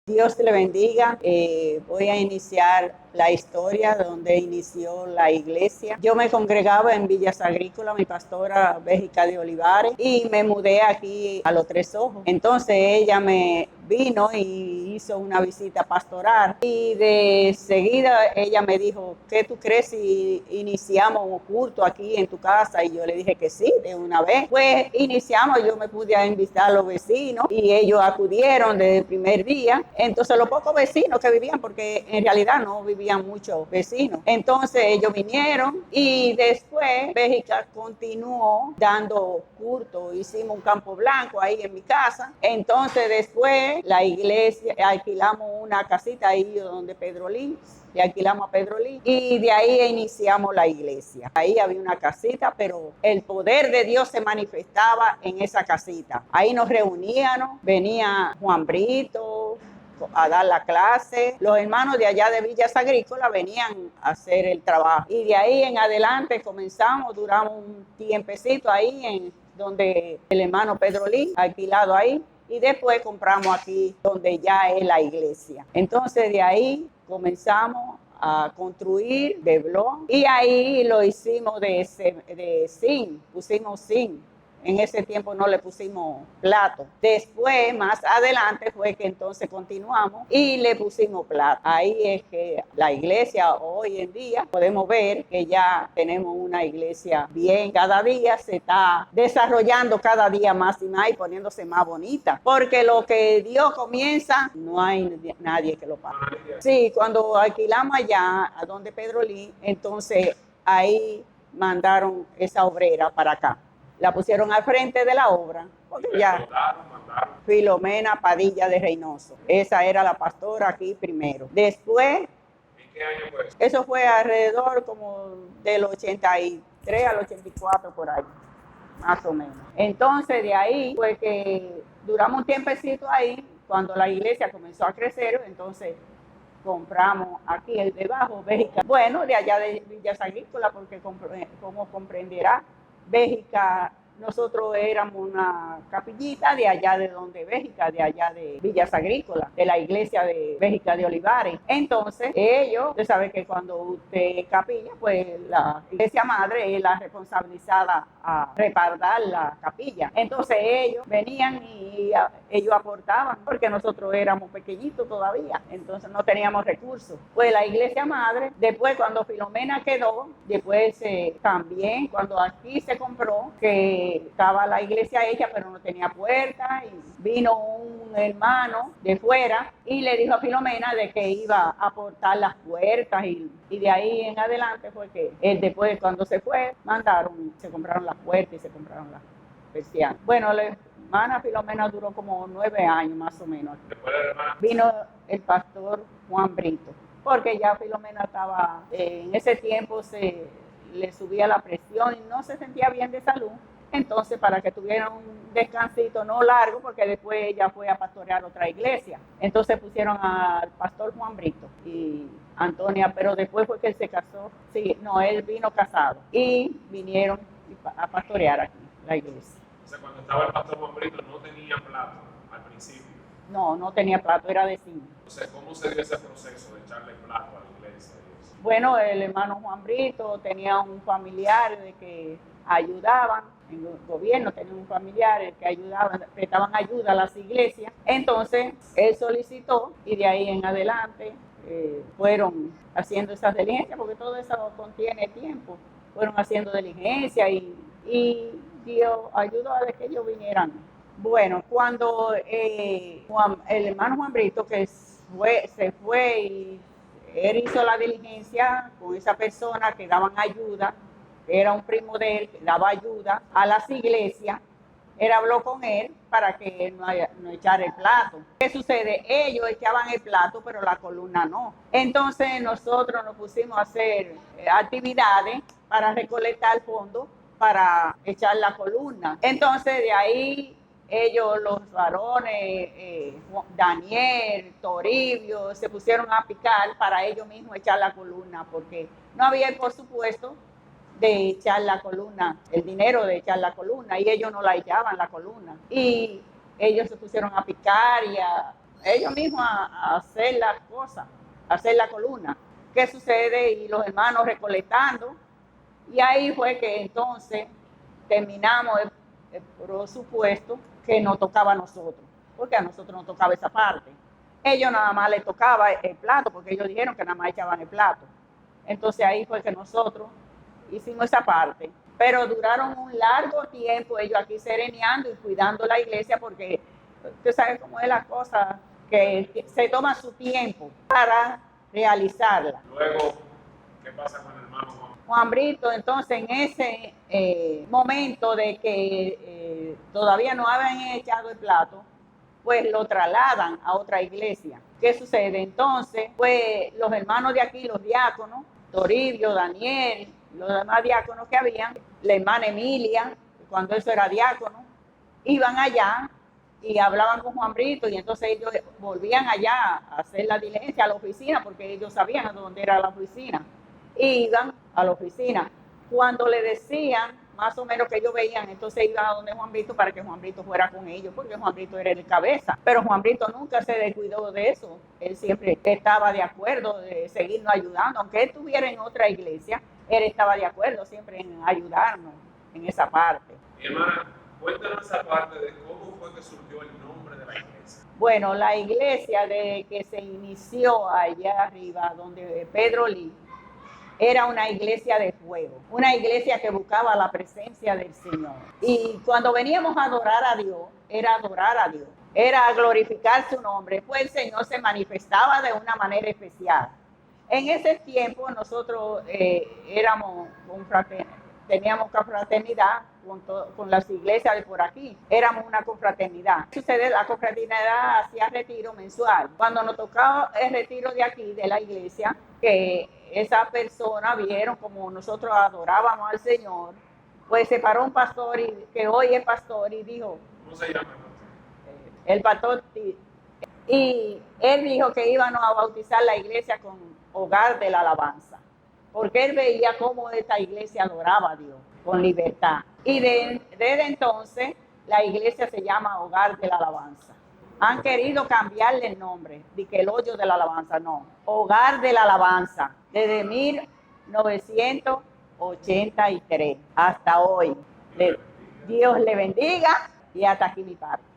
Dios le bendiga. Voy a iniciar la historia donde inició la iglesia. Yo me congregaba en Villas Agrícolas, mi pastora Béjica de Olivares, y me mudé aquí a Los Tres Ojos. Entonces ella me vino y hizo una visita pastoral y de seguida ella me dijo, ¿qué tú crees si iniciamos un culto aquí en tu casa? Y yo le dije que sí, de una vez. Pues iniciamos, yo me pude invitar a los vecinos y ellos acudieron desde el primer día. Entonces los pocos vecinos que vivían, porque en realidad no vivían muchos vecinos, entonces ellos vinieron y después Béjica continuó dando culto. Hicimos un campo blanco ahí en mi casa. Entonces después la iglesia, alquilamos una casita ahí donde Pedro Lin, le alquilamos a Pedro Lin y de ahí iniciamos la iglesia. Ahí había una casita, pero el poder de Dios se manifestaba en esa casita. Ahí nos reuníamos, venía Juan Brito a dar la clase. Los hermanos de allá de Villas Agrícolas venían a hacer el trabajo. Y de ahí en adelante comenzamos, duramos un tiempecito ahí en donde el hermano Pedro Lin, alquilado ahí, y después compramos aquí donde ya es la iglesia. Entonces de ahí comenzamos a construir de blog y ahí lo hicimos de zinc, pusimos zinc. En ese tiempo no le pusimos plato. Después, más adelante, fue que entonces continuamos y le pusimos plato. Ahí es que la iglesia hoy en día podemos ver que ya tenemos una iglesia bien. Cada día se está desarrollando cada día más y más y poniéndose más bonita. Porque lo que Dios comienza, no hay nadie que lo pague. Sí, cuando alquilamos allá, a donde Pedro Lin, entonces ahí mandaron esa obrera para acá. La pusieron al frente de la obra, porque ya Filomena Padilla de Reynoso. Esa era la pastora aquí primero. Después, ¿en qué año fue eso? Eso fue alrededor como del 83 al 84 por ahí, más o menos. Entonces de ahí fue que duramos un tiempecito ahí, cuando la iglesia comenzó a crecer, entonces compramos aquí el debajo, Béjica. Bueno, de allá de Villas Agrícolas, porque como comprenderá, Béjica, nosotros éramos una capillita de allá de donde Béjica, de allá de Villas Agrícolas, de la iglesia de Béjica de Olivares. Entonces, ellos, usted sabe que cuando usted capilla, pues la iglesia madre es la responsabilizada a respaldar la capilla. Entonces, ellos venían y ellos aportaban, porque nosotros éramos pequeñitos todavía, entonces no teníamos recursos. Pues la iglesia madre, después cuando Filomena quedó, después también cuando aquí se compró, que estaba la iglesia hecha pero no tenía puerta, y vino un hermano de fuera y le dijo a Filomena de que iba a aportar las puertas y de ahí en adelante fue que él después cuando se fue mandaron, se compraron las puertas y se compraron las persianas. Bueno, la hermana Filomena duró como 9 años más o menos. Después de la hermana Vino el pastor Juan Brito, porque ya Filomena estaba, en ese tiempo le subía la presión y no se sentía bien de salud. Entonces, para que tuviera un descansito no largo, porque después ella fue a pastorear otra iglesia. Entonces pusieron al pastor Juan Brito y Antonia, pero después fue que él se casó. Sí, no, él vino casado y vinieron a pastorear aquí la iglesia. O sea, cuando estaba el pastor Juan Brito no tenía plato al principio. No tenía plato, era de zinc. Entonces, ¿cómo se dio ese proceso de echarle plato a la iglesia? Bueno, el hermano Juan Brito tenía un familiar de que ayudaban en el gobierno, tenía un familiar que ayudaban, prestaban ayuda a las iglesias. Entonces, él solicitó y de ahí en adelante fueron haciendo esas diligencias, porque todo eso contiene tiempo. Fueron haciendo diligencias y Dios ayudó a que ellos vinieran. Bueno, cuando el hermano Juan Brito que se fue y él hizo la diligencia con esa persona que daban ayuda, era un primo de él que daba ayuda a las iglesias, él habló con él para que él no echara el plato. ¿Qué sucede? Ellos echaban el plato, pero la columna no. Entonces nosotros nos pusimos a hacer actividades para recolectar fondos para echar la columna. Entonces de ahí ellos, los varones, Daniel, Toribio, se pusieron a picar para ellos mismos echar la columna, porque no había el presupuesto de echar la columna, el dinero de echar la columna, y ellos no la echaban la columna. Y ellos se pusieron a picar ellos mismos a hacer las cosas, a hacer la columna. ¿Qué sucede? Y los hermanos recolectando. Y ahí fue que entonces terminamos el presupuesto que nos tocaba a nosotros, porque a nosotros nos tocaba esa parte. Ellos nada más les tocaba el plato, porque ellos dijeron que nada más echaban el plato. Entonces ahí fue que nosotros hicimos esa parte. Pero duraron un largo tiempo ellos aquí sereneando y cuidando la iglesia, porque usted sabe cómo es la cosa, que se toma su tiempo para realizarla. Luego, ¿qué pasa con el hermano Juan? Juan Brito, entonces en ese momento de que todavía no habían echado el plato, pues lo trasladan a otra iglesia. ¿Qué sucede? Entonces, pues los hermanos de aquí, los diáconos, Toribio, Daniel, los demás diáconos que habían, la hermana Emilia, cuando eso era diácono, iban allá y hablaban con Juan Brito, y entonces ellos volvían allá a hacer la diligencia a la oficina, porque ellos sabían a dónde era la oficina. Y iban a la oficina. Cuando le decían, más o menos que ellos veían, entonces iban a donde Juan Brito para que Juan Brito fuera con ellos, porque Juan Brito era el cabeza. Pero Juan Brito nunca se descuidó de eso. Él siempre estaba de acuerdo de seguirnos ayudando. Aunque él estuviera en otra iglesia, él estaba de acuerdo siempre en ayudarnos en esa parte. Mi hermana, cuéntanos esa parte de cómo fue que surgió el nombre de la iglesia. Bueno, la iglesia de que se inició allá arriba, donde Pedro Lee, era una iglesia de fuego, una iglesia que buscaba la presencia del Señor. Y cuando veníamos a adorar a Dios, era glorificar su nombre, pues el Señor se manifestaba de una manera especial. En ese tiempo nosotros teníamos confraternidad con las iglesias de por aquí, éramos una confraternidad. Sucede, la confraternidad hacía retiro mensual. Cuando nos tocaba el retiro de aquí, de la iglesia, que esa persona vieron como nosotros adorábamos al Señor, pues se paró un pastor, que hoy es pastor, y dijo, ¿Cómo se llama? el pastor, y él dijo que íbamos a bautizar la iglesia con Hogar de la Alabanza, porque él veía cómo esta iglesia adoraba a Dios con libertad. Y desde entonces la iglesia se llama Hogar de la Alabanza. Han querido cambiarle el nombre, de que el hoyo de la alabanza, no. Hogar de la Alabanza, desde 1983 hasta hoy. Dios le bendiga y hasta aquí mi parte.